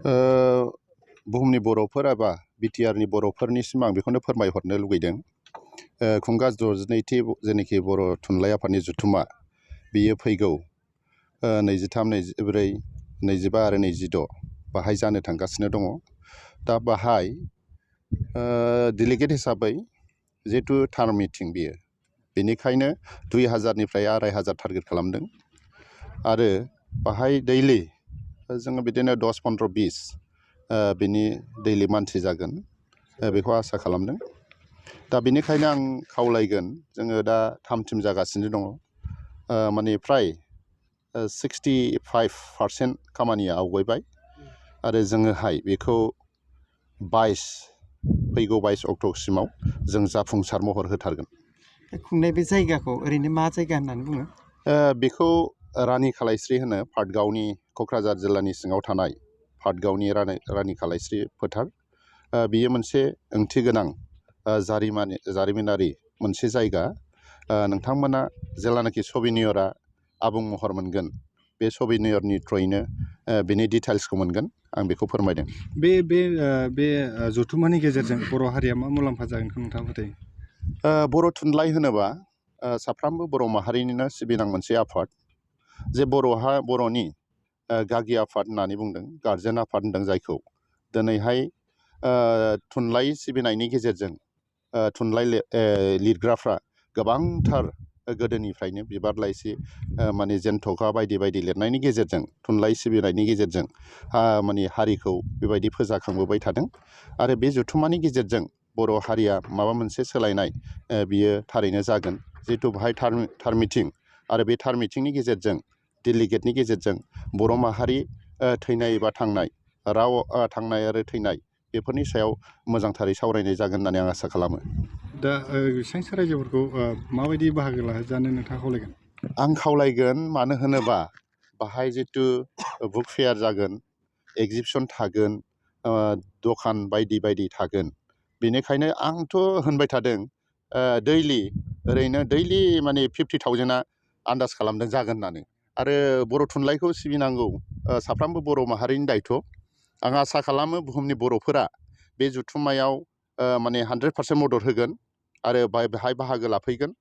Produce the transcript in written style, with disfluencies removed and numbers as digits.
बुहुमनि बर'फोर एबा बिटिआरनि बर'फोरनिसिम आं बेखौनो फोरमायहरनो लुगैदों। खुंगा 62थि जेनाखि बर' थुनलाइ आफादनि जथुम्मा बियो फैगौ 23, 24, 25 आरो 26 बाहाय जानो थांगासिनो दङ। दा बाहाय डेलिगेट हिसाबै जिहेथु टार्म मिटिं बियो, बेनिखायनो 2000निफ्राय 2500 टारगेट खालामदों आरो बाहाय दैलि जोङो बिदिनो 10, 15, 20 बिनि दैलि मानसि जागोन बेखौ आसा खालामदों। दा बेनिखायनो आं खावलायगोन, जोङो दा थाम-थिम जागासिनो दङ, माने फ्राय 65% खामानिया आवगायबाय आरो जोङोहाय बेखौ फैगौ 22 अक्ट'सिमाव जों जाफुंसार महर होथारगोन। खुंनाय बे जायगाखौ ओरैनो मा जायगा होननानै बुङो? बेखौ रानि खालायस्रि होनो, पाटगावनि क'क्राझार जिल्लानि सिङाव थानाय पाटगावनि रानि खालायस्रि फोथार। बियो मोनसे ओंथि गोनां जारिमिनारि मोनसे जायगा। नोंथांमोना जेब्लानाखि सबिनियरा आबुं महर मोनगोन, बे सबिनियरनि थ्रयैनो बिनि डिटेल्सखौ मोनगोन, आं बेखौ फोरमायदों। बे जथुम्मानि गेजेरजों बर' हारिया मा मुलाम्फा जागोनखौ नोंथाङा फोथायो? बर' थुनलाइ होनोबा साफ्रोमबो बर' माहारिनिनो सिबिनां मोनसे आफाद, जे बर'नि गागि आफाद होननानै बुंदों, गारजेन आफाद होनदों जायखौ। दिनैहाय थुनलाइ सिबिनायनि गेजेरजों थुनलाइ लिरग्राफ्रा गोबांथार गोदोनिफ्रायनो बिबार लाइसि माने जेन्थ'खा बायदि बायदि लिरनायनि गेजेरजों, थुनलाइ सिबिनायनि गेजेरजों माने हारिखौ बेबायदि फोजाखांबोबाय थादों। आरो बे जथुम्मानि गेजेरजों बर' हारिया माबा मोनसे सोलायनाय बियो थारैनो जागोन। जिहेथु बेहाय टार्म मिटिं आरो बे टार्म मिटिंनि गेजेरजों, डेलिगेटनि गेजेरजों बर' माहारि थैनाय एबा थांनाय, राव थांनाय आरो थैनाय, बेफोरनि सायाव मोजांथारै सावरायनाय जागोन होननानै आं आसा खालामो। दा बेसेबांसो रायजोफोरखौ माबायदि बाहागो लाजानो नोंथाङा खावलायगोन? आं खावलायगोन, मानो होनोबा बाहाय जिथु बुक फेयार जागोन, एगजिबिसन थागोन, दखान बायदि बायदि थागोन। बेनिखायनो आंथ' होनबाय थादों ओरैनो दैलि माने 50,000 आन्दाज खालामदों जागोन होननानै। आरो बर' थुनलाइखौ सिबिनांगौ साफ्रोमबो बर' माहारिनि दायथ'। आं आसा खालामो बुहुमनि बर'फोरा बे जथुम्मायाव माने 100% मदद होगोन आरो बेहाय बाहागो लाफैगोन।